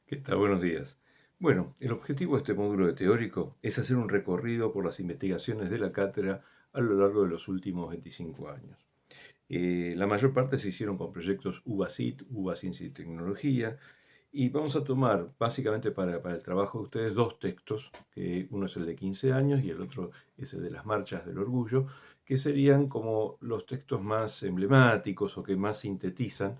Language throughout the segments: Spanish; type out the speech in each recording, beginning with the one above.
¿Qué tal? Buenos días. Bueno, el objetivo de este módulo de teórico es hacer un recorrido por las investigaciones de la cátedra a lo largo de los últimos 25 años. La mayor parte se hicieron con proyectos UBA-CIT, UBA Ciencia y Tecnología, y vamos a tomar básicamente para el trabajo de ustedes dos textos, que uno es el de 15 años y el otro es el de las marchas del orgullo, que serían como los textos más emblemáticos o que más sintetizan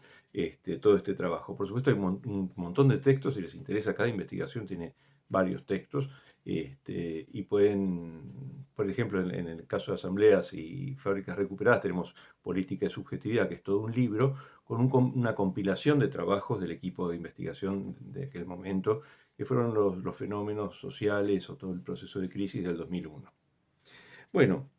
todo este trabajo. Por supuesto hay un montón de textos, si les interesa, cada investigación tiene varios textos, y pueden, por ejemplo, en el caso de asambleas y fábricas recuperadas, tenemos Política y Subjetividad, que es todo un libro, con una compilación de trabajos del equipo de investigación de aquel momento, que fueron los fenómenos sociales o todo el proceso de crisis del 2001. Bueno,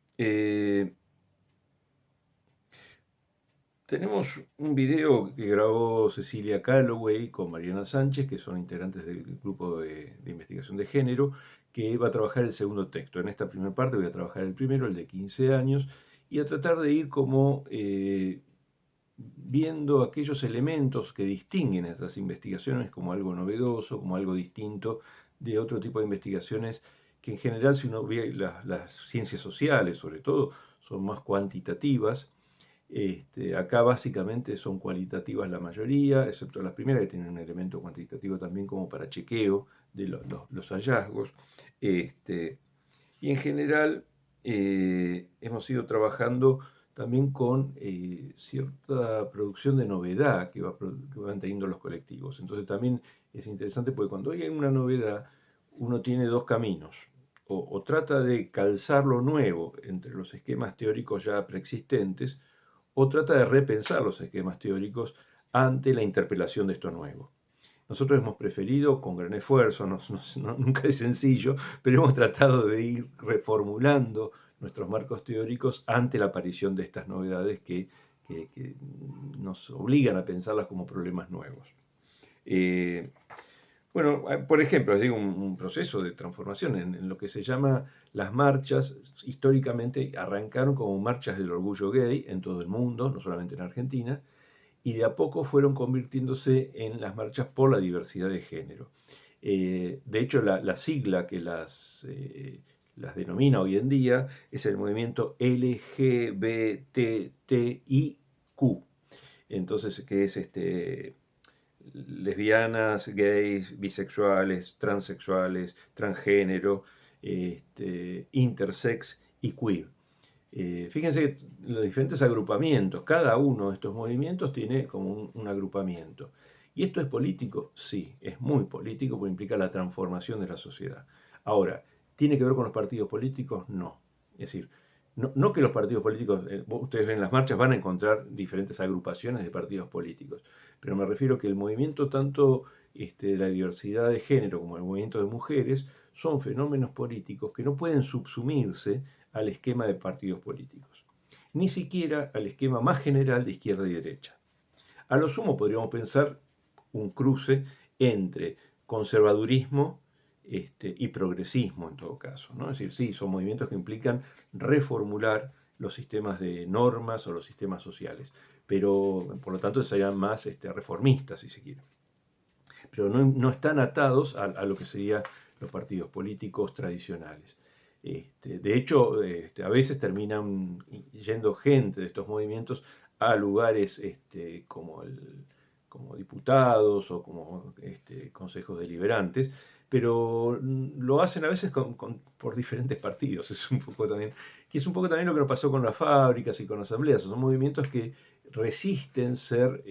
tenemos un video que grabó Cecilia Calloway con Mariana Sánchez, que son integrantes del grupo de investigación de género, que va a trabajar el segundo texto. En esta primera parte voy a trabajar el primero, el de 15 años, y a tratar de ir como viendo aquellos elementos que distinguen a estas investigaciones como algo novedoso, como algo distinto de otro tipo de investigaciones que en general, si uno ve las ciencias sociales sobre todo, son más cuantitativas. Acá básicamente son cualitativas la mayoría, excepto las primeras que tienen un elemento cuantitativo también como para chequeo de los hallazgos. Y en general hemos ido trabajando también con cierta producción de novedad que van teniendo los colectivos. Entonces también es interesante porque cuando hay una novedad, uno tiene dos caminos. O trata de calzar lo nuevo entre los esquemas teóricos ya preexistentes, o trata de repensar los esquemas teóricos ante la interpelación de esto nuevo. Nosotros hemos preferido, con gran esfuerzo, nunca es sencillo, pero hemos tratado de ir reformulando nuestros marcos teóricos ante la aparición de estas novedades que nos obligan a pensarlas como problemas nuevos. Eh, bueno, por ejemplo, les digo un proceso de transformación en lo que se llama las marchas. Históricamente arrancaron como marchas del orgullo gay en todo el mundo, no solamente en Argentina, y de a poco fueron convirtiéndose en las marchas por la diversidad de género. De hecho, la sigla que las denomina hoy en día es el movimiento LGBTTIQ. Entonces, que es lesbianas, gays, bisexuales, transexuales, transgénero, intersex y queer. Fíjense los diferentes agrupamientos, cada uno de estos movimientos tiene como un agrupamiento. ¿Y esto es político? Sí, es muy político porque implica la transformación de la sociedad. Ahora, ¿tiene que ver con los partidos políticos? No. Es decir, no que los partidos políticos, ustedes ven las marchas, van a encontrar diferentes agrupaciones de partidos políticos, pero me refiero que el movimiento tanto de la diversidad de género como el movimiento de mujeres son fenómenos políticos que no pueden subsumirse al esquema de partidos políticos, ni siquiera al esquema más general de izquierda y derecha. A lo sumo podríamos pensar un cruce entre conservadurismo y progresismo en todo caso, ¿no? Es decir, sí, son movimientos que implican reformular los sistemas de normas o los sistemas sociales, pero por lo tanto serían más reformistas, si se quiere. Pero no están atados a lo que serían los partidos políticos tradicionales. De hecho, a veces terminan yendo gente de estos movimientos a lugares como diputados o como consejos deliberantes, pero lo hacen a veces por diferentes partidos. Es un poco también, que es un poco también lo que nos pasó con las fábricas y con las asambleas. Son movimientos que resisten ser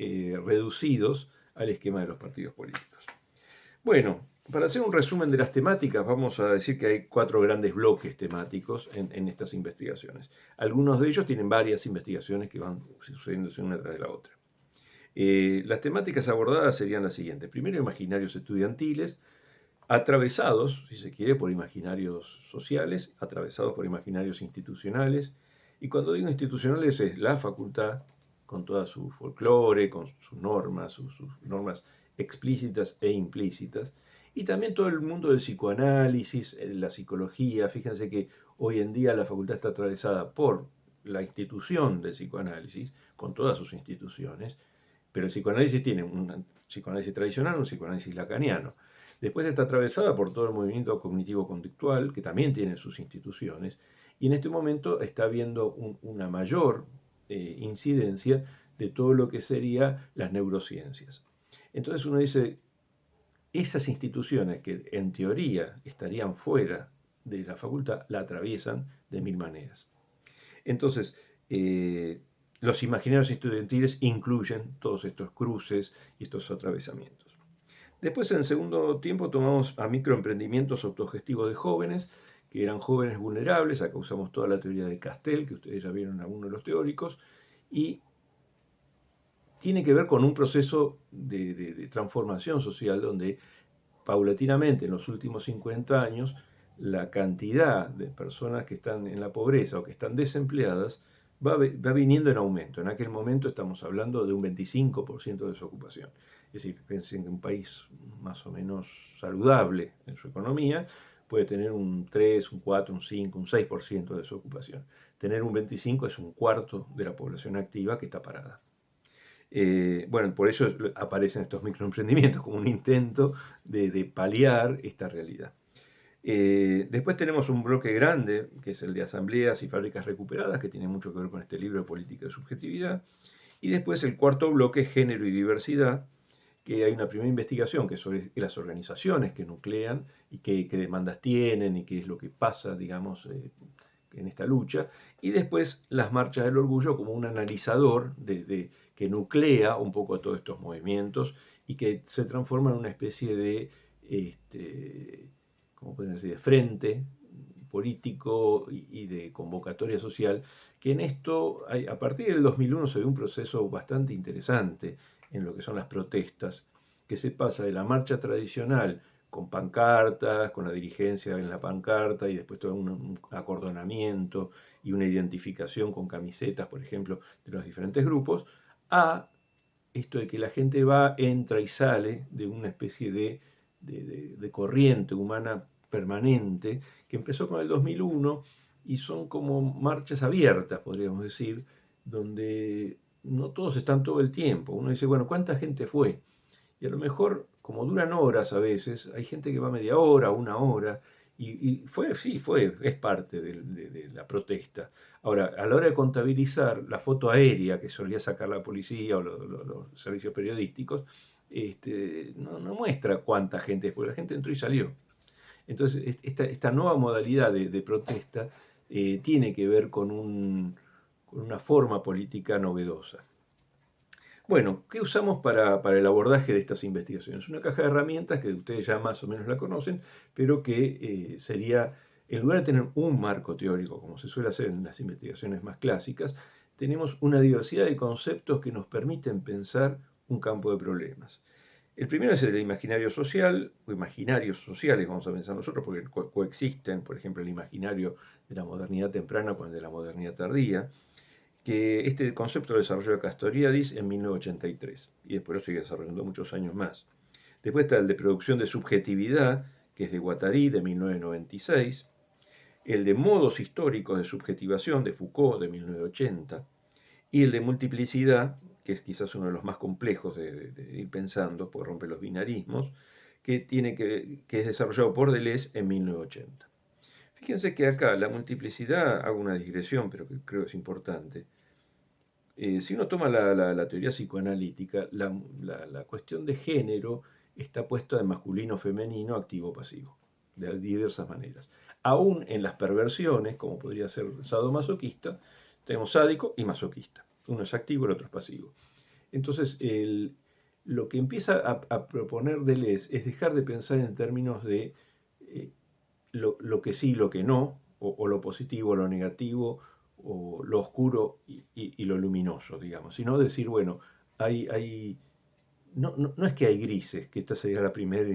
reducidos al esquema de los partidos políticos. Bueno, para hacer un resumen de las temáticas, vamos a decir que hay cuatro grandes bloques temáticos en estas investigaciones. Algunos de ellos tienen varias investigaciones que van sucediéndose una tras de la otra. Las temáticas abordadas serían las siguientes. Primero, imaginarios estudiantiles, atravesados, si se quiere, por imaginarios sociales, atravesados por imaginarios institucionales. Y cuando digo institucionales es la facultad, con toda su folclore, con sus normas explícitas e implícitas. Y también todo el mundo del psicoanálisis, la psicología. Fíjense que hoy en día la facultad está atravesada por la institución del psicoanálisis, con todas sus instituciones, pero el psicoanálisis tiene un psicoanálisis tradicional, un psicoanálisis lacaniano. Después está atravesada por todo el movimiento cognitivo-conductual, que también tiene sus instituciones, y en este momento está habiendo una mayor incidencia de todo lo que sería las neurociencias. Entonces uno dice, esas instituciones que en teoría estarían fuera de la facultad, la atraviesan de mil maneras. Entonces, los imaginarios estudiantiles incluyen todos estos cruces y estos atravesamientos. Después, en segundo tiempo, tomamos a microemprendimientos autogestivos de jóvenes, que eran jóvenes vulnerables. Acá usamos toda la teoría de Castell, que ustedes ya vieron algunos de los teóricos, y tiene que ver con un proceso de transformación social donde paulatinamente en los últimos 50 años la cantidad de personas que están en la pobreza o que están desempleadas va viniendo en aumento. En aquel momento estamos hablando de un 25% de desocupación. Es decir, piensen que un país más o menos saludable en su economía puede tener un 3, un 4, un 5, un 6% de desocupación. Tener un 25% es un cuarto de la población activa que está parada. Bueno, por eso aparecen estos microemprendimientos como un intento de paliar esta realidad. Después tenemos un bloque grande, que es el de asambleas y fábricas recuperadas, que tiene mucho que ver con este libro de política de subjetividad. Y después el cuarto bloque, género y diversidad, que hay una primera investigación que es sobre las organizaciones que nuclean y qué demandas tienen y qué es lo que pasa, digamos, en esta lucha. Y después las marchas del orgullo como un analizador que nuclea un poco todos estos movimientos y que se transforma en una especie de, ¿cómo pueden decir?, de frente político y de convocatoria social, que en esto, a partir del 2001 se ve un proceso bastante interesante en lo que son las protestas, que se pasa de la marcha tradicional con pancartas, con la dirigencia en la pancarta y después todo un acordonamiento y una identificación con camisetas, por ejemplo, de los diferentes grupos, a esto de que la gente va, entra y sale de una especie de corriente humana permanente que empezó con el 2001 y son como marchas abiertas, podríamos decir, donde no todos están todo el tiempo. Uno dice, bueno, ¿cuánta gente fue? Y a lo mejor, como duran horas a veces, hay gente que va media hora, una hora, y es parte de la protesta. Ahora, a la hora de contabilizar la foto aérea que solía sacar la policía o los servicios periodísticos, no muestra cuánta gente es, porque la gente entró y salió. Entonces, esta nueva modalidad de protesta tiene que ver con una forma política novedosa. Bueno, ¿qué usamos para el abordaje de estas investigaciones? Una caja de herramientas que ustedes ya más o menos la conocen, pero que sería, en lugar de tener un marco teórico, como se suele hacer en las investigaciones más clásicas, tenemos una diversidad de conceptos que nos permiten pensar un campo de problemas. El primero es el imaginario social, o imaginarios sociales, vamos a pensar nosotros, porque coexisten, por ejemplo, el imaginario de la modernidad temprana con el de la modernidad tardía, que este concepto lo desarrolló Castoriadis en 1983 y después lo sigue desarrollando muchos años más. Después está el de producción de subjetividad, que es de Guattari de 1996, el de modos históricos de subjetivación de Foucault de 1980 y el de multiplicidad, que es quizás uno de los más complejos de ir pensando, porque rompe los binarismos, que es desarrollado por Deleuze en 1980. Fíjense que acá la multiplicidad, hago una digresión, pero que creo que es importante. Si uno toma la teoría psicoanalítica, la cuestión de género está puesta en masculino, femenino, activo, pasivo, de diversas maneras. Aún en las perversiones, como podría ser sadomasoquista, tenemos sádico y masoquista. Uno es activo, el otro es pasivo. Entonces, lo que empieza a proponer Deleuze es dejar de pensar en términos de lo que sí, lo que no, o lo positivo, lo negativo, o lo oscuro y lo luminoso, digamos, sino decir, bueno, no es que hay grises, que esta sería la primera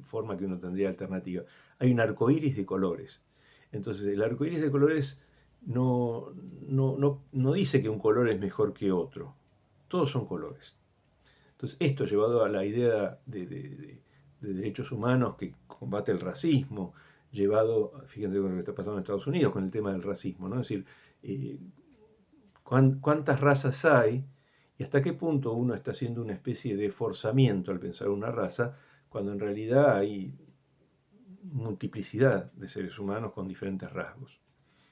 forma que uno tendría alternativa, hay un arco iris de colores. Entonces, el arco iris de colores no dice que un color es mejor que otro, todos son colores. Entonces, esto llevado a la idea de derechos humanos que combate el racismo, llevado, fíjense lo que está pasando en Estados Unidos con el tema del racismo, ¿no? Es decir, cuántas razas hay y hasta qué punto uno está haciendo una especie de forzamiento al pensar una raza, cuando en realidad hay multiplicidad de seres humanos con diferentes rasgos.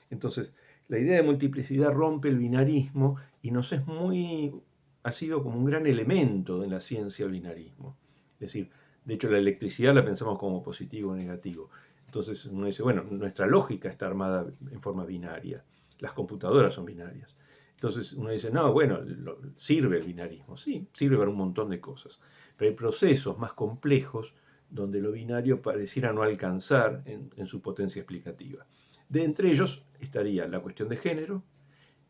Entonces, la idea de multiplicidad rompe el binarismo y ha sido como un gran elemento en la ciencia el binarismo. Es decir, de hecho la electricidad la pensamos como positivo o negativo. Entonces uno dice, bueno, nuestra lógica está armada en forma binaria, las computadoras son binarias. Entonces uno dice, no, bueno, sirve el binarismo, sí, sirve para un montón de cosas, pero hay procesos más complejos donde lo binario pareciera no alcanzar en su potencia explicativa. De entre ellos estaría la cuestión de género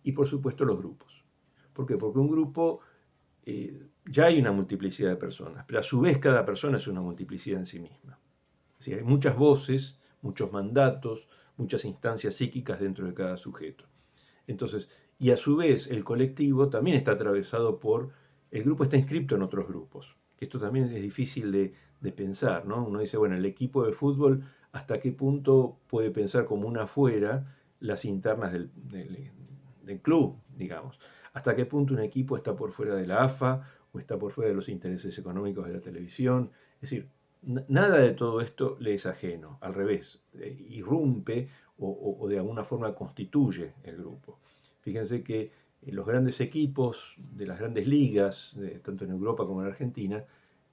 y por supuesto los grupos. ¿Por qué? Porque un grupo ya hay una multiplicidad de personas, pero a su vez cada persona es una multiplicidad en sí misma. Es decir, hay muchas voces, muchos mandatos, muchas instancias psíquicas dentro de cada sujeto. Entonces, y a su vez el colectivo también está atravesado por, el grupo está inscripto en otros grupos, que esto también es difícil de pensar, ¿no? Uno dice, bueno, el equipo de fútbol, ¿hasta qué punto puede pensar como una afuera las internas del club, digamos? ¿Hasta qué punto un equipo está por fuera de la AFA o está por fuera de los intereses económicos de la televisión? Es decir, nada de todo esto le es ajeno, al revés, irrumpe o de alguna forma constituye el grupo. Fíjense que los grandes equipos de las grandes ligas, tanto en Europa como en Argentina,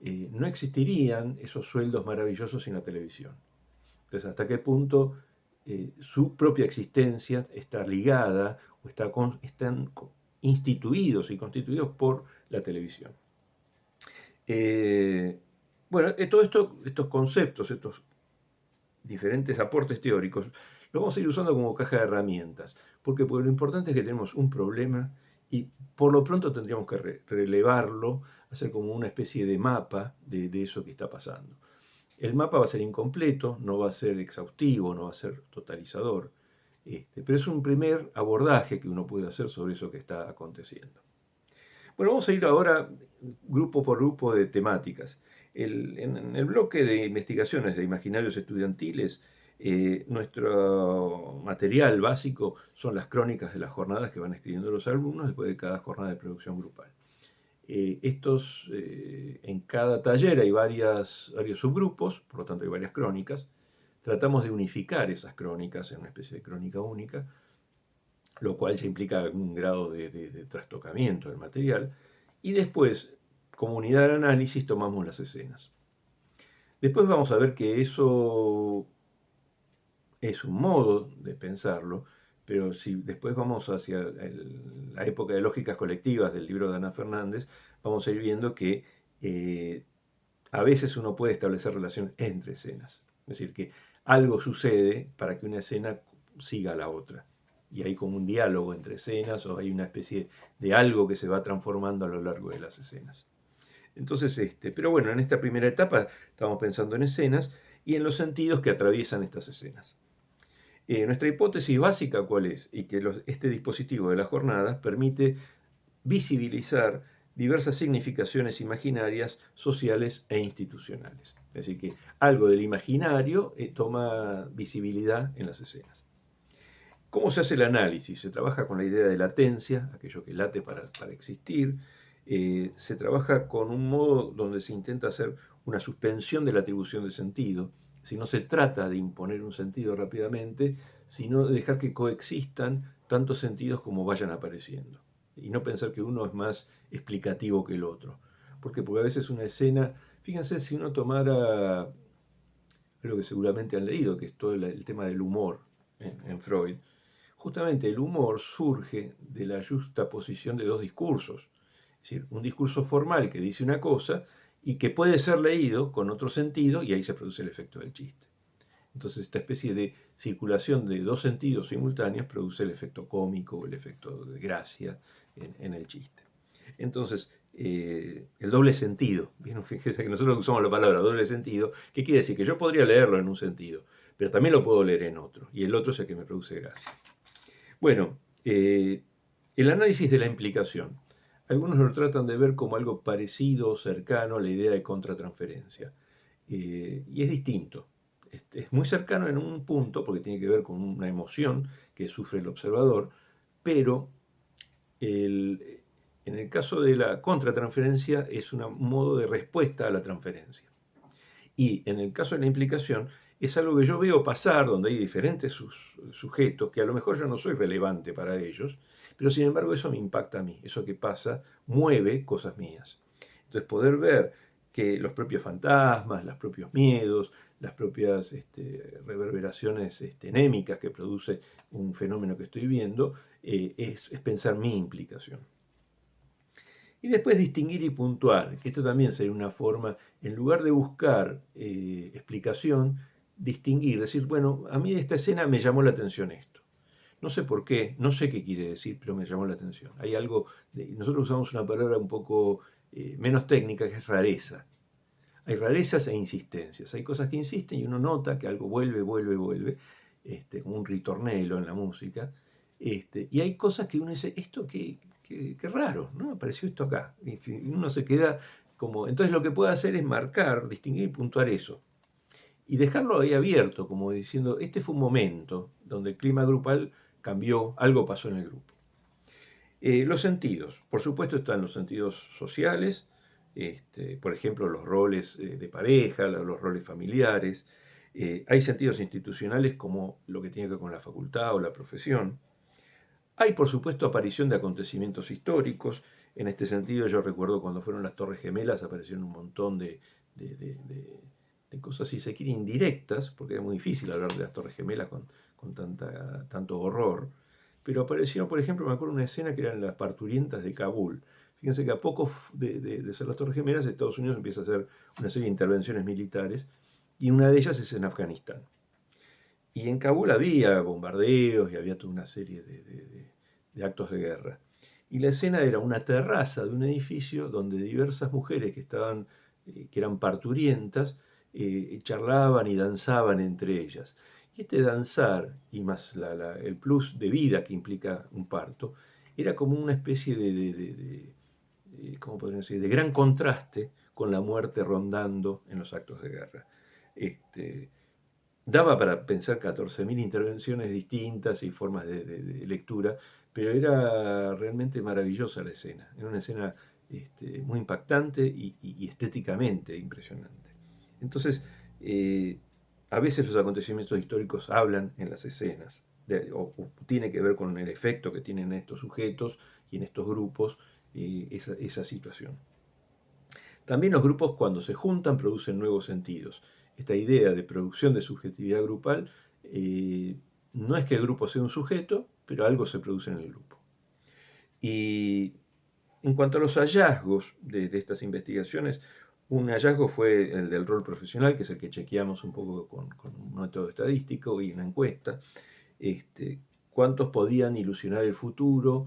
no existirían esos sueldos maravillosos sin la televisión. Entonces, ¿hasta qué punto su propia existencia está ligada o están instituidos y constituidos por la televisión? Eh, bueno, estos conceptos, estos diferentes aportes teóricos, lo vamos a ir usando como caja de herramientas. ¿Por qué? Porque lo importante es que tenemos un problema y por lo pronto tendríamos que relevarlo, hacer como una especie de mapa de eso que está pasando. El mapa va a ser incompleto, no va a ser exhaustivo, no va a ser totalizador, pero es un primer abordaje que uno puede hacer sobre eso que está aconteciendo. Bueno, vamos a ir ahora grupo por grupo de temáticas. En el bloque de investigaciones de imaginarios estudiantiles, nuestro material básico son las crónicas de las jornadas que van escribiendo los alumnos después de cada jornada de producción grupal. En cada taller hay varios subgrupos, por lo tanto hay varias crónicas. Tratamos de unificar esas crónicas en una especie de crónica única, lo cual ya implica algún grado de trastocamiento del material. Y después, como unidad de análisis, tomamos las escenas. Después vamos a ver que eso es un modo de pensarlo, pero si después vamos hacia la época de lógicas colectivas del libro de Ana Fernández, vamos a ir viendo que a veces uno puede establecer relación entre escenas. Es decir, que algo sucede para que una escena siga a la otra. Y hay como un diálogo entre escenas o hay una especie de algo que se va transformando a lo largo de las escenas. Entonces, pero bueno, en esta primera etapa estamos pensando en escenas y en los sentidos que atraviesan estas escenas. Nuestra hipótesis básica, ¿cuál es? Y que este dispositivo de las jornadas permite visibilizar diversas significaciones imaginarias, sociales e institucionales. Es decir, que algo del imaginario toma visibilidad en las escenas. ¿Cómo se hace el análisis? Se trabaja con la idea de latencia, aquello que late para existir. Se trabaja con un modo donde se intenta hacer una suspensión de la atribución de sentido. Si no se trata de imponer un sentido rápidamente, sino de dejar que coexistan tantos sentidos como vayan apareciendo. Y no pensar que uno es más explicativo que el otro. ¿Por qué? Porque a veces una escena, fíjense si uno tomara algo que seguramente han leído, que es todo el tema del humor en Freud. Justamente el humor surge de la justaposición de dos discursos. Es decir, un discurso formal que dice una cosa y que puede ser leído con otro sentido y ahí se produce el efecto del chiste. Entonces esta especie de circulación de dos sentidos simultáneos produce el efecto cómico o el efecto de gracia en el chiste. Entonces, el doble sentido, fíjense que nosotros usamos la palabra doble sentido, ¿qué quiere decir? Que yo podría leerlo en un sentido, pero también lo puedo leer en otro, y el otro es el que me produce gracia. Bueno, el análisis de la implicación. Algunos lo tratan de ver como algo parecido o cercano a la idea de contratransferencia, y es distinto. Es muy cercano en un punto, porque tiene que ver con una emoción que sufre el observador, pero En el caso de la contratransferencia es un modo de respuesta a la transferencia. Y en el caso de la implicación es algo que yo veo pasar donde hay diferentes sujetos que a lo mejor yo no soy relevante para ellos, pero sin embargo eso me impacta a mí, eso que pasa mueve cosas mías. Entonces poder ver que los propios fantasmas, los propios miedos, las propias reverberaciones anémicas que produce un fenómeno que estoy viendo, es pensar mi implicación. Y después distinguir y puntuar, que esto también sería una forma, en lugar de buscar explicación, distinguir, decir, bueno, a mí de esta escena me llamó la atención esto. No sé por qué, no sé qué quiere decir, pero me llamó la atención. Hay algo, nosotros usamos una palabra un poco menos técnica, que es rareza. Hay rarezas e insistencias. Hay cosas que insisten y uno nota que algo vuelve, vuelve, vuelve, como un ritornello en la música. Y hay cosas que uno dice, esto qué raro, ¿no? Apareció esto acá. Y uno se queda como... Entonces lo que puede hacer es marcar, distinguir y puntuar eso. Y dejarlo ahí abierto, como diciendo, este fue un momento donde el clima grupal cambió, algo pasó en el grupo. Los sentidos, por supuesto están los sentidos sociales, por ejemplo los roles de pareja, los roles familiares. Hay sentidos institucionales como lo que tiene que ver con la facultad o la profesión. Hay por supuesto aparición de acontecimientos históricos. En este sentido yo recuerdo cuando fueron las Torres Gemelas aparecieron un montón de cosas, si se quiere, indirectas, porque era muy difícil hablar de las Torres Gemelas con tanto horror. Pero apareció, por ejemplo, me acuerdo una escena que eran las parturientas de Kabul. Fíjense que a poco de ser las Torres Gemelas, Estados Unidos empieza a hacer una serie de intervenciones militares, y una de ellas es en Afganistán. Y en Kabul había bombardeos y había toda una serie de actos de guerra. Y la escena era una terraza de un edificio donde diversas mujeres que eran parturientas, charlaban y danzaban entre ellas. Y este danzar, y más el plus de vida que implica un parto, era como una especie ¿cómo podrían decir?, de gran contraste con la muerte rondando en los actos de guerra. Daba para pensar 14.000 intervenciones distintas y formas de lectura, pero era realmente maravillosa la escena. Era una escena muy impactante y estéticamente impresionante. Entonces, a veces los acontecimientos históricos hablan en las escenas, o tiene que ver con el efecto que tienen estos sujetos y en estos grupos esa situación. También los grupos, cuando se juntan, producen nuevos sentidos. Esta idea de producción de subjetividad grupal no es que el grupo sea un sujeto, pero algo se produce en el grupo. Y en cuanto a los hallazgos de estas investigaciones, un hallazgo fue el del rol profesional, que es el que chequeamos un poco con un método estadístico y una encuesta. ¿Cuántos podían ilusionar el futuro?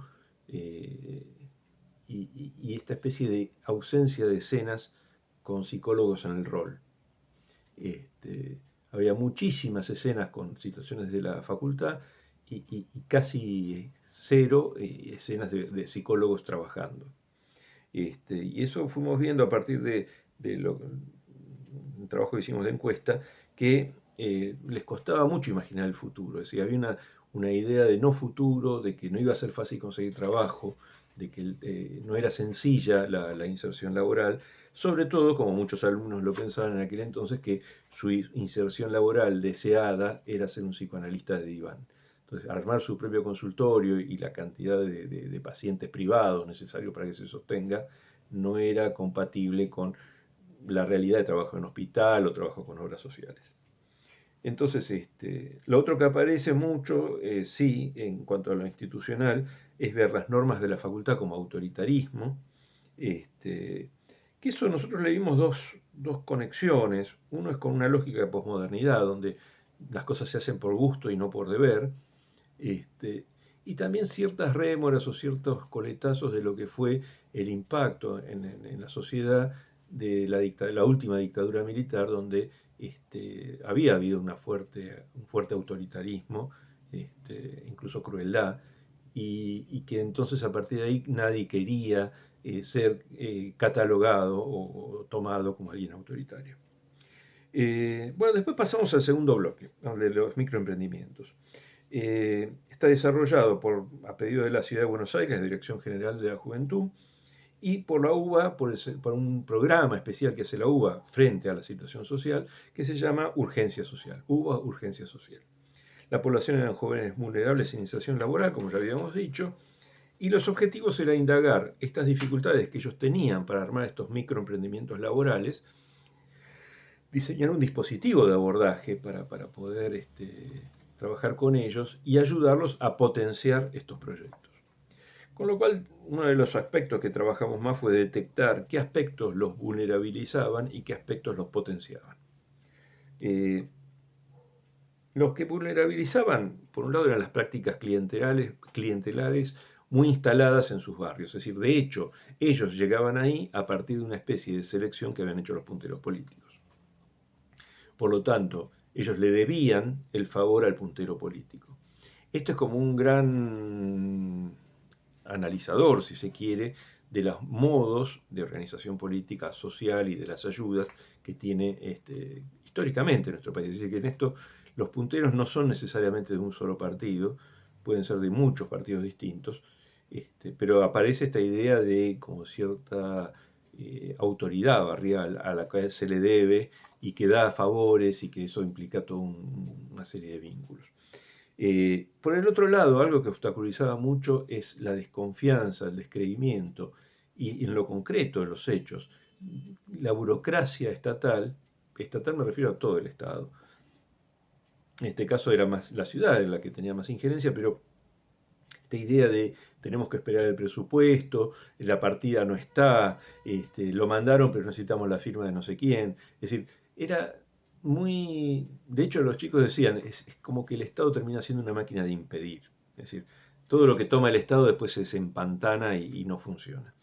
Y esta especie de ausencia de escenas con psicólogos en el rol. Había muchísimas escenas con situaciones de la facultad y casi cero escenas de psicólogos trabajando. Y eso fuimos viendo a partir de un trabajo que hicimos de encuesta, que les costaba mucho imaginar el futuro. Es decir, había una idea de no futuro, de que no iba a ser fácil conseguir trabajo, de que no era sencilla la inserción laboral, sobre todo, como muchos alumnos lo pensaban en aquel entonces, que su inserción laboral deseada era ser un psicoanalista de diván. Entonces, armar su propio consultorio y la cantidad de pacientes privados necesarios para que se sostenga no era compatible con la realidad de trabajo en hospital o trabajo con obras sociales. Entonces, lo otro que aparece mucho, sí, en cuanto a lo institucional, es ver las normas de la facultad como autoritarismo, que eso nosotros le dimos dos conexiones. Uno es con una lógica de posmodernidad, donde las cosas se hacen por gusto y no por deber, y también ciertas rémoras o ciertos coletazos de lo que fue el impacto en la sociedad de la última dictadura militar, donde había habido un fuerte autoritarismo, incluso crueldad, y que entonces a partir de ahí nadie quería ser catalogado o tomado como alguien autoritario. Bueno, después pasamos al segundo bloque, de los microemprendimientos. Está desarrollado a pedido de la Ciudad de Buenos Aires, la Dirección General de la Juventud, y por la UBA, por un programa especial que hace la UBA frente a la situación social, que se llama Urgencia Social, UBA Urgencia Social. La población eran jóvenes vulnerables en inserción laboral, como ya habíamos dicho, y los objetivos era indagar estas dificultades que ellos tenían para armar estos microemprendimientos laborales, diseñar un dispositivo de abordaje para poder trabajar con ellos y ayudarlos a potenciar estos proyectos. Con lo cual, uno de los aspectos que trabajamos más fue detectar qué aspectos los vulnerabilizaban y qué aspectos los potenciaban. Los que vulnerabilizaban, por un lado, eran las prácticas clientelares muy instaladas en sus barrios. Es decir, de hecho, ellos llegaban ahí a partir de una especie de selección que habían hecho los punteros políticos. Por lo tanto, ellos le debían el favor al puntero político. Esto es como un gran analizador, si se quiere, de los modos de organización política, social y de las ayudas que tiene históricamente nuestro país. Es decir, que en esto los punteros no son necesariamente de un solo partido, pueden ser de muchos partidos distintos, pero aparece esta idea de como cierta autoridad barrial a la que se le debe y que da favores y que eso implica toda una serie de vínculos. Por el otro lado, algo que obstaculizaba mucho es la desconfianza, el descreimiento y en lo concreto, en los hechos. La burocracia estatal me refiero a todo el Estado, en este caso era más la ciudad en la que tenía más injerencia, pero esta idea de tenemos que esperar el presupuesto, la partida no está, lo mandaron pero necesitamos la firma de no sé quién. Es decir, era muy... De hecho, los chicos decían, es como que el Estado termina siendo una máquina de impedir. Es decir, todo lo que toma el Estado después se empantana y no funciona.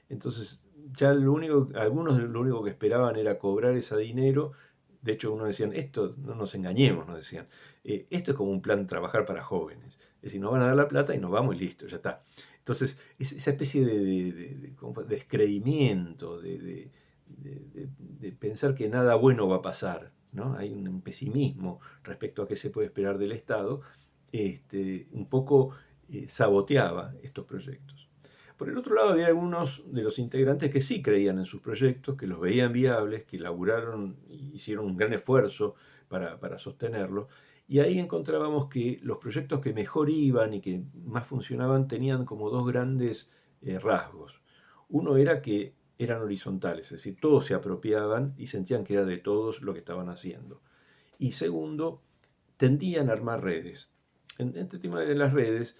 Entonces, ya algunos lo único que esperaban era cobrar ese dinero. De hecho, uno decían, esto, no nos engañemos, nos decían, esto es como un plan trabajar para jóvenes. Es decir, nos van a dar la plata y nos vamos y listo, ya está. Entonces, esa especie de descreimiento, de pensar que nada bueno va a pasar, ¿no? Hay un pesimismo respecto a qué se puede esperar del Estado, un poco saboteaba estos proyectos. Por el otro lado, había algunos de los integrantes que sí creían en sus proyectos, que los veían viables, que laburaron y hicieron un gran esfuerzo para sostenerlo. Y ahí encontrábamos que los proyectos que mejor iban y que más funcionaban tenían como dos grandes rasgos. Uno era que eran horizontales, es decir, todos se apropiaban y sentían que era de todos lo que estaban haciendo. Y segundo, tendían a armar redes. En este tema de las redes,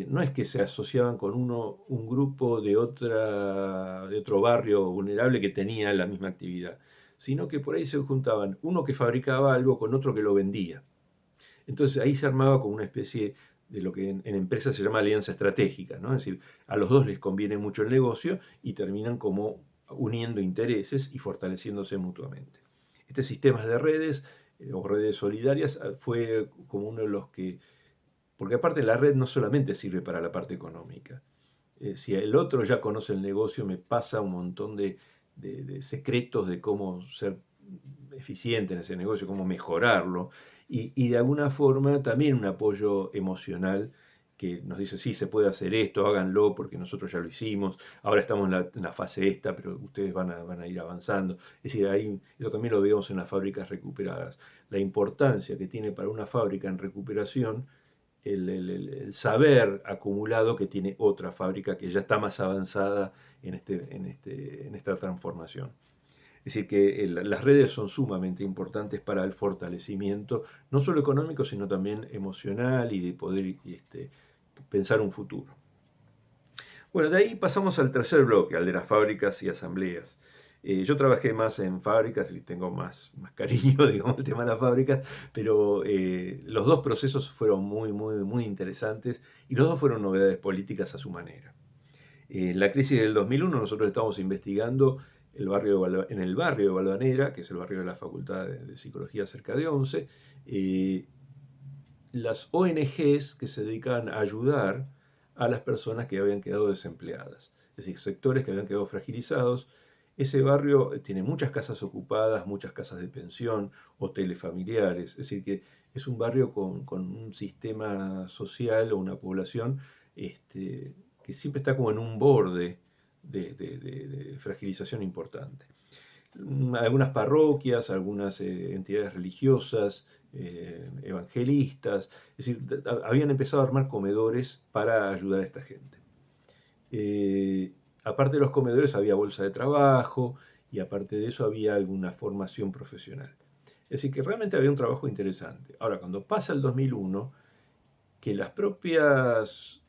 no es que se asociaban con un grupo de otro barrio vulnerable que tenía la misma actividad, sino que por ahí se juntaban uno que fabricaba algo con otro que lo vendía. Entonces ahí se armaba como una especie de lo que en empresas se llama alianza estratégica, ¿no? Es decir, a los dos les conviene mucho el negocio y terminan como uniendo intereses y fortaleciéndose mutuamente. Este sistema de redes o redes solidarias fue como uno de los que... Porque aparte la red no solamente sirve para la parte económica. Si el otro ya conoce el negocio, me pasa un montón de secretos de cómo ser eficiente en ese negocio, cómo mejorarlo, y de alguna forma también un apoyo emocional que nos dice, sí, se puede hacer esto, háganlo porque nosotros ya lo hicimos, ahora estamos en la fase esta, pero ustedes van a ir avanzando. Es decir, ahí, eso también lo vemos en las fábricas recuperadas. La importancia que tiene para una fábrica en recuperación el saber acumulado que tiene otra fábrica que ya está más avanzada en esta transformación. Es decir, que las redes son sumamente importantes para el fortalecimiento, no solo económico, sino también emocional y de poder pensar un futuro. Bueno, de ahí pasamos al tercer bloque, al de las fábricas y asambleas. Yo trabajé más en fábricas y tengo más cariño, digamos, el tema de las fábricas, pero los dos procesos fueron muy interesantes y los dos fueron novedades políticas a su manera. En la crisis del 2001 nosotros estábamos investigando en el barrio de Valvanera, que es el barrio de la Facultad de Psicología cerca de Once, las ONGs que se dedican a ayudar a las personas que habían quedado desempleadas, es decir, sectores que habían quedado fragilizados. Ese barrio tiene muchas casas ocupadas, muchas casas de pensión, hoteles familiares, es decir, que es un barrio con un sistema social o una población que siempre está como en un borde de fragilización importante. Algunas parroquias, algunas entidades religiosas, evangelistas, es decir, habían empezado a armar comedores para ayudar a esta gente. Aparte de los comedores había bolsa de trabajo y aparte de eso había alguna formación profesional. Es decir, que realmente había un trabajo interesante. Ahora, cuando pasa el 2001, que las propias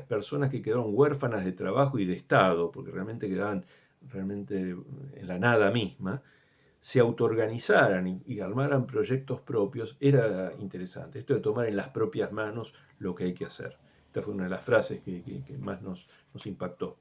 personas que quedaron huérfanas de trabajo y de Estado, porque realmente quedaban realmente en la nada misma, se autoorganizaran y armaran proyectos propios, era interesante. Esto de tomar en las propias manos lo que hay que hacer. Esta fue una de las frases que más nos impactó.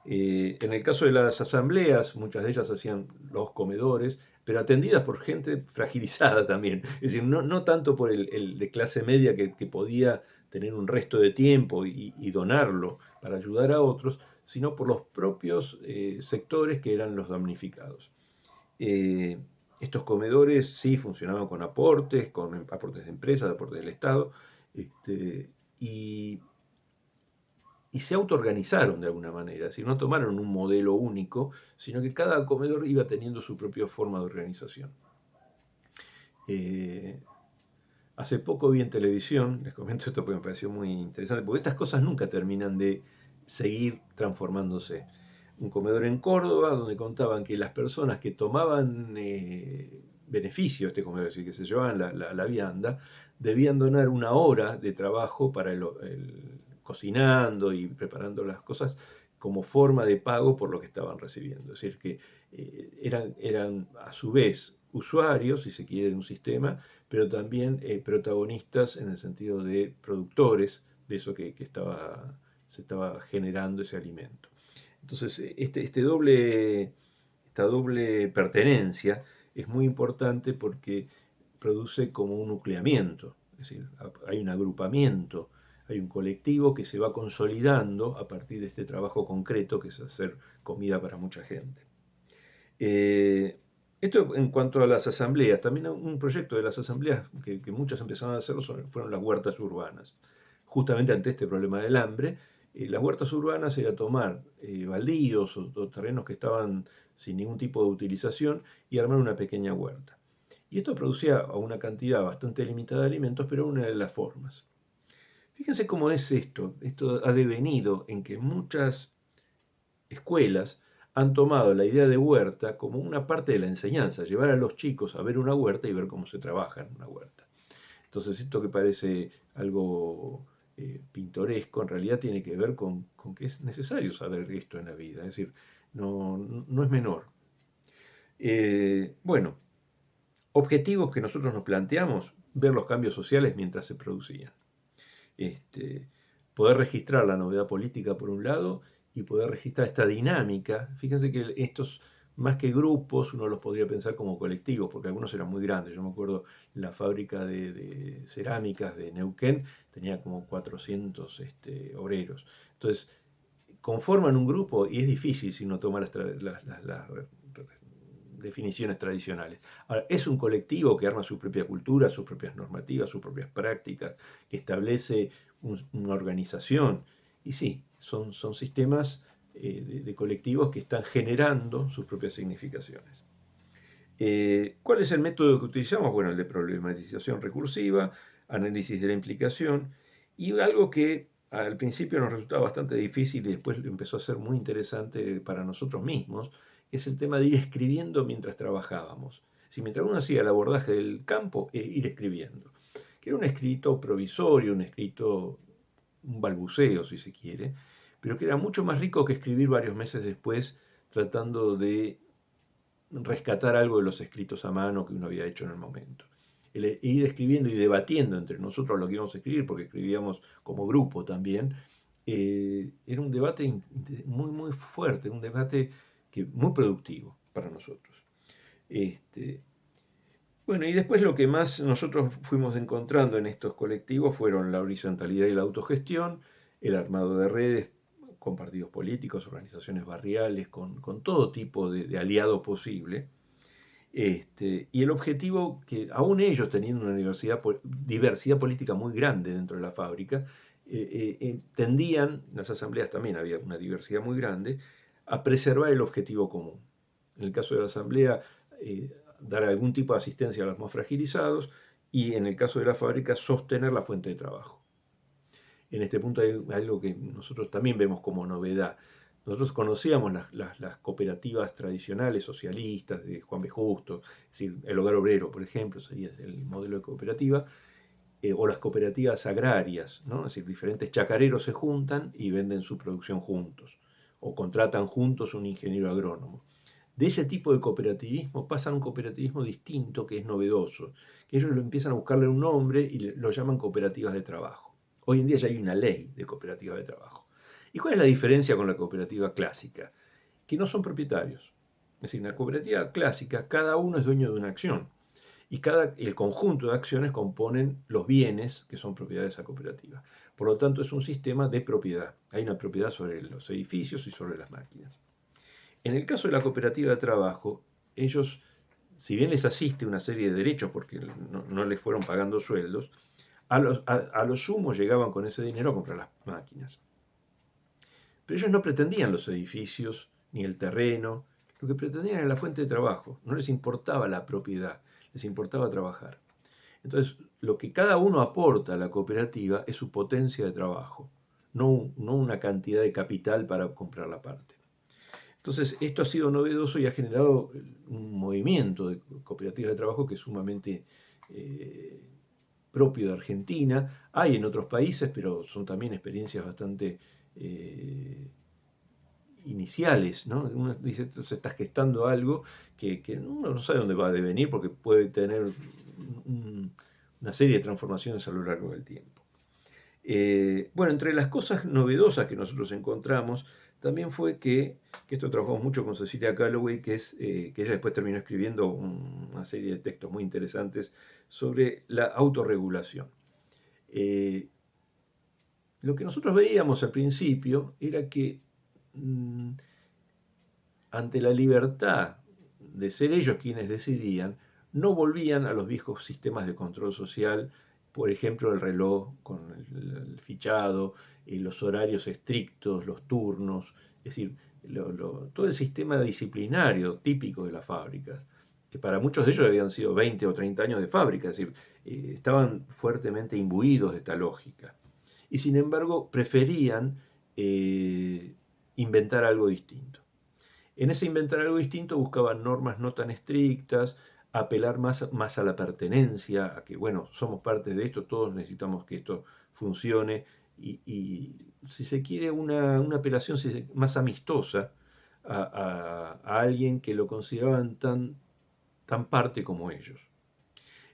En el caso de las asambleas, muchas de ellas hacían los comedores, pero atendidas por gente fragilizada también. Es decir, no tanto por el de clase media que podía tener un resto de tiempo y donarlo para ayudar a otros, sino por los propios sectores que eran los damnificados. Eh, Estos comedores sí funcionaban con aportes de empresas, aportes del Estado, y se autoorganizaron de alguna manera, es decir, no tomaron un modelo único, sino que cada comedor iba teniendo su propia forma de organización. Eh, Hace poco vi en televisión, les comento esto porque me pareció muy interesante, porque estas cosas nunca terminan de seguir transformándose. Un comedor en Córdoba donde contaban que las personas que tomaban beneficio de este comedor, es decir, que se llevaban la vianda, debían donar una hora de trabajo para cocinando y preparando las cosas como forma de pago por lo que estaban recibiendo. Es decir, que eran a su vez usuarios, si se quiere, de un sistema, pero también protagonistas en el sentido de productores de eso que se estaba generando ese alimento. Entonces, esta doble pertenencia es muy importante porque produce como un nucleamiento, es decir, hay un agrupamiento, hay un colectivo que se va consolidando a partir de este trabajo concreto que es hacer comida para mucha gente. Esto en cuanto a las asambleas, también un proyecto de las asambleas que muchas empezaron a hacerlo fueron las huertas urbanas. Justamente ante este problema del hambre, las huertas urbanas era tomar baldíos o terrenos que estaban sin ningún tipo de utilización y armar una pequeña huerta. Y esto producía una cantidad bastante limitada de alimentos, pero una de las formas. Fíjense cómo es esto. Esto ha devenido en que muchas escuelas han tomado la idea de huerta como una parte de la enseñanza, llevar a los chicos a ver una huerta y ver cómo se trabaja en una huerta. Entonces esto que parece algo pintoresco, en realidad tiene que ver con que es necesario saber esto en la vida, es decir, no es menor. Bueno, objetivos que nosotros nos planteamos, ver los cambios sociales mientras se producían. Poder registrar la novedad política por un lado y poder registrar esta dinámica. Fíjense que estos, más que grupos, uno los podría pensar como colectivos, porque algunos eran muy grandes. Yo me acuerdo la fábrica de cerámicas de Neuquén tenía como 400 obreros. Entonces, conforman un grupo y es difícil si uno toma las definiciones tradicionales. Ahora, es un colectivo que arma su propia cultura, sus propias normativas, sus propias prácticas, que establece una organización. Y sí, son sistemas de colectivos que están generando sus propias significaciones. ¿Cuál es el método que utilizamos? Bueno, el de problematización recursiva, análisis de la implicación y algo que al principio nos resultaba bastante difícil y después empezó a ser muy interesante para nosotros mismos, es el tema de ir escribiendo mientras trabajábamos. Si mientras uno hacía el abordaje del campo, ir escribiendo. Que era un escrito provisorio, un balbuceo si se quiere, pero que era mucho más rico que escribir varios meses después tratando de rescatar algo de los escritos a mano que uno había hecho en el momento. Ir escribiendo y debatiendo entre nosotros lo que íbamos a escribir, porque escribíamos como grupo también, era un debate muy fuerte, un debate muy productivo para nosotros. Bueno, y después lo que más nosotros fuimos encontrando en estos colectivos fueron la horizontalidad y la autogestión, el armado de redes con partidos políticos, organizaciones barriales, con todo tipo de aliado posible. Y el objetivo que, aún ellos teniendo una diversidad política muy grande dentro de la fábrica, tendían, en las asambleas también había una diversidad muy grande, a preservar el objetivo común. En el caso de la asamblea, dar algún tipo de asistencia a los más fragilizados, y en el caso de la fábrica, sostener la fuente de trabajo. En este punto hay algo que nosotros también vemos como novedad. Nosotros conocíamos las cooperativas tradicionales socialistas de Juan B. Justo, es decir, el Hogar Obrero, por ejemplo, sería el modelo de cooperativa, o las cooperativas agrarias, ¿no? Es decir, diferentes chacareros se juntan y venden su producción juntos, o contratan juntos un ingeniero agrónomo. De ese tipo de cooperativismo pasa a un cooperativismo distinto que es novedoso, que ellos lo empiezan a buscarle un nombre y lo llaman cooperativas de trabajo. Hoy en día ya hay una ley de cooperativas de trabajo. ¿Y cuál es la diferencia con la cooperativa clásica? Que no son propietarios. Es decir, en la cooperativa clásica cada uno es dueño de una acción y el conjunto de acciones componen los bienes que son propiedad de esa cooperativa. Por lo tanto, es un sistema de propiedad. Hay una propiedad sobre los edificios y sobre las máquinas. En el caso de la cooperativa de trabajo, ellos, si bien les asiste una serie de derechos porque no les fueron pagando sueldos, a lo sumo llegaban con ese dinero a comprar las máquinas. Pero ellos no pretendían los edificios ni el terreno, lo que pretendían era la fuente de trabajo, no les importaba la propiedad, les importaba trabajar. Entonces, lo que cada uno aporta a la cooperativa es su potencia de trabajo, no una cantidad de capital para comprar la parte. Entonces, esto ha sido novedoso y ha generado un movimiento de cooperativas de trabajo que es sumamente propio de Argentina. Hay en otros países, pero son también experiencias bastante iniciales, ¿no? Uno dice, se está gestando algo que uno no sabe dónde va a devenir porque puede tener una serie de transformaciones a lo largo del tiempo. Bueno, entre las cosas novedosas que nosotros encontramos, también fue que esto trabajamos mucho con Cecilia Calloway, que ella después terminó escribiendo una serie de textos muy interesantes sobre la autorregulación. Lo que nosotros veíamos al principio era que ante la libertad de ser ellos quienes decidían, no volvían a los viejos sistemas de control social, por ejemplo, el reloj con el fichado, los horarios estrictos, los turnos, es decir, todo el sistema disciplinario típico de las fábricas, que para muchos de ellos habían sido 20 o 30 años de fábrica, es decir, estaban fuertemente imbuidos de esta lógica. Y sin embargo, preferían inventar algo distinto. En ese inventar algo distinto buscaban normas no tan estrictas, apelar más a la pertenencia, a que, bueno, somos parte de esto, todos necesitamos que esto funcione, y si se quiere, una apelación más amistosa a alguien que lo consideraban tan parte como ellos.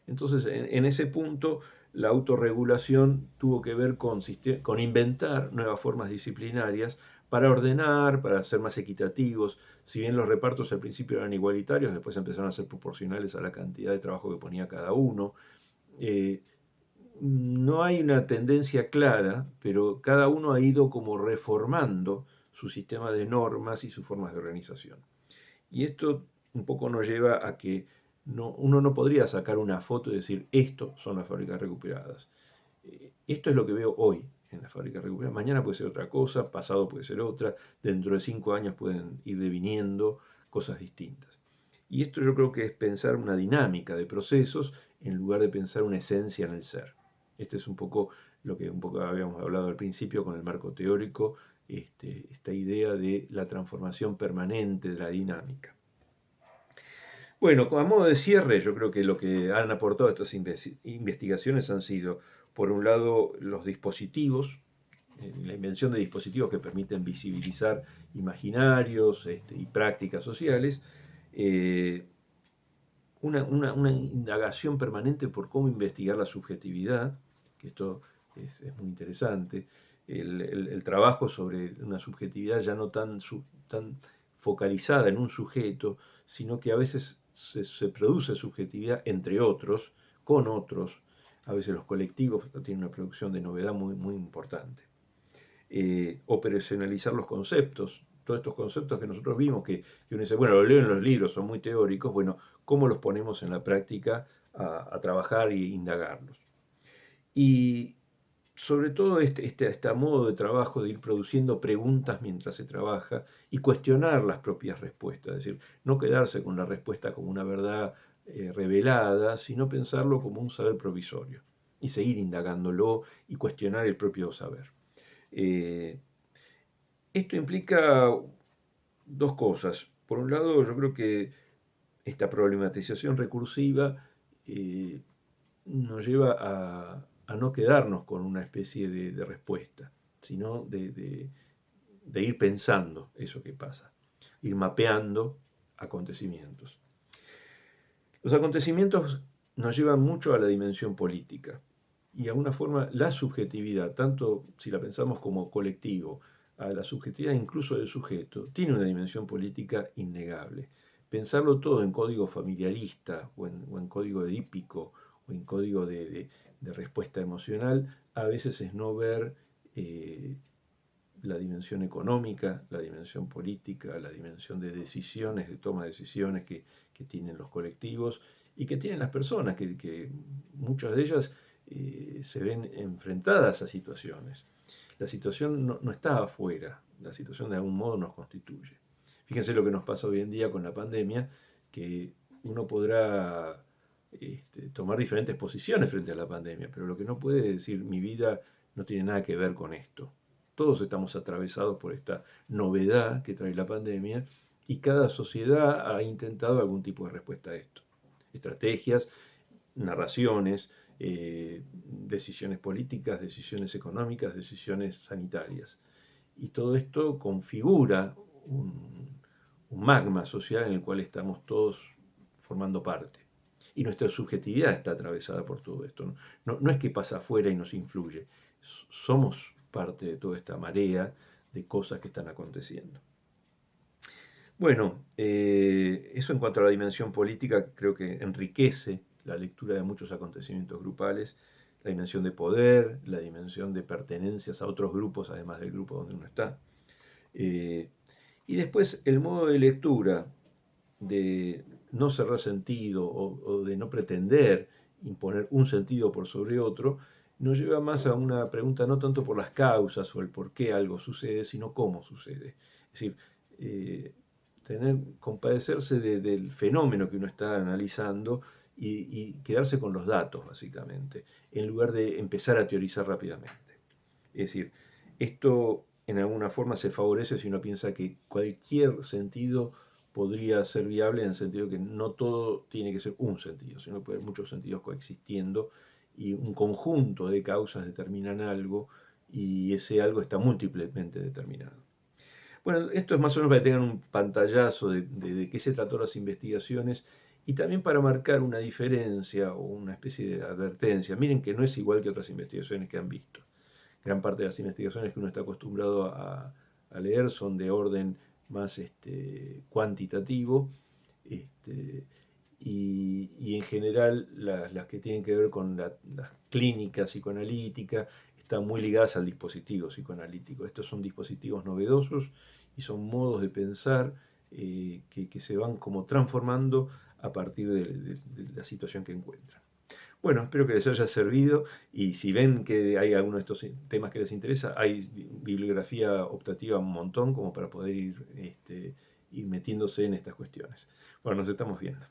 Entonces, en ese punto, la autorregulación tuvo que ver con inventar nuevas formas disciplinarias para ordenar, para ser más equitativos. Si bien los repartos al principio eran igualitarios, después empezaron a ser proporcionales a la cantidad de trabajo que ponía cada uno. No hay una tendencia clara, pero cada uno ha ido como reformando su sistema de normas y sus formas de organización. Y esto un poco nos lleva a que uno no podría sacar una foto y decir, esto son las fábricas recuperadas. Esto es lo que veo hoy en las fábricas recuperadas. Mañana puede ser otra cosa, pasado puede ser otra, dentro de 5 años pueden ir deviniendo cosas distintas. Y esto yo creo que es pensar una dinámica de procesos en lugar de pensar una esencia en el ser. Este es un poco lo que un poco habíamos hablado al principio con el marco teórico, esta idea de la transformación permanente de la dinámica. Bueno, a modo de cierre, yo creo que lo que han aportado estas investigaciones han sido, por un lado, los dispositivos, la invención de dispositivos que permiten visibilizar imaginarios y prácticas sociales, una indagación permanente por cómo investigar la subjetividad, que esto es muy interesante, el trabajo sobre una subjetividad ya no tan focalizada en un sujeto, sino que a veces se produce subjetividad entre otros, con otros. A veces los colectivos tienen una producción de novedad muy importante. Operacionalizar los conceptos, todos estos conceptos que nosotros vimos, que uno dice, bueno, lo leo en los libros, son muy teóricos, bueno, ¿cómo los ponemos en la práctica a trabajar e indagarlos? Y sobre todo este modo de trabajo de ir produciendo preguntas mientras se trabaja y cuestionar las propias respuestas, es decir, no quedarse con la respuesta como una verdad revelada, sino pensarlo como un saber provisorio y seguir indagándolo y cuestionar el propio saber. Eh, Esto implica dos cosas. Por un lado, yo creo que esta problematización recursiva eh, nos lleva a no quedarnos con una especie de respuesta, sino de ir pensando eso que pasa, ir mapeando acontecimientos. Los acontecimientos nos llevan mucho a la dimensión política y de alguna forma la subjetividad, tanto si la pensamos como colectivo, a la subjetividad incluso del sujeto, tiene una dimensión política innegable. Pensarlo todo en código familiarista o en código edípico o en código de respuesta emocional, a veces es no ver la dimensión económica, la dimensión política, la dimensión de decisiones, de toma de decisiones que tienen los colectivos y que tienen las personas, que muchas de ellas se ven enfrentadas a situaciones. La situación no está afuera, la situación de algún modo nos constituye. Fíjense lo que nos pasa hoy en día con la pandemia, que uno podrá tomar diferentes posiciones frente a la pandemia, pero lo que no puede decir mi vida no tiene nada que ver con esto. Todos estamos atravesados por esta novedad que trae la pandemia y cada sociedad ha intentado algún tipo de respuesta a esto. Estrategias, narraciones, decisiones políticas, decisiones económicas, decisiones sanitarias. Y todo esto configura un magma social en el cual estamos todos formando parte. Y nuestra subjetividad está atravesada por todo esto. No es que pasa afuera y nos influye. Somos parte de toda esta marea de cosas que están aconteciendo. Bueno, eso en cuanto a la dimensión política creo que enriquece la lectura de muchos acontecimientos grupales, la dimensión de poder, la dimensión de pertenencias a otros grupos además del grupo donde uno está. Eh, y después el modo de lectura de no cerrar sentido o de no pretender imponer un sentido por sobre otro, nos lleva más a una pregunta no tanto por las causas o el por qué algo sucede, sino cómo sucede. Es decir, eh, compadecerse del fenómeno que uno está analizando y quedarse con los datos, básicamente, en lugar de empezar a teorizar rápidamente. Es decir, esto en alguna forma se favorece si uno piensa que cualquier sentido podría ser viable en el sentido que no todo tiene que ser un sentido, sino que puede haber muchos sentidos coexistiendo y un conjunto de causas determinan algo y ese algo está múltiplemente determinado. Bueno, esto es más o menos para que tengan un pantallazo de qué se trató las investigaciones y también para marcar una diferencia o una especie de advertencia. Miren que no es igual que otras investigaciones que han visto. Gran parte de las investigaciones que uno está acostumbrado a leer son de orden más cuantitativo y en general las que tienen que ver con las clínicas psicoanalíticas están muy ligadas al dispositivo psicoanalítico. Estos son dispositivos novedosos y son modos de pensar que se van como transformando a partir de la situación que encuentran. Bueno, espero que les haya servido y si ven que hay alguno de estos temas que les interesa, hay bibliografía optativa un montón como para poder ir metiéndose en estas cuestiones. Bueno, nos estamos viendo.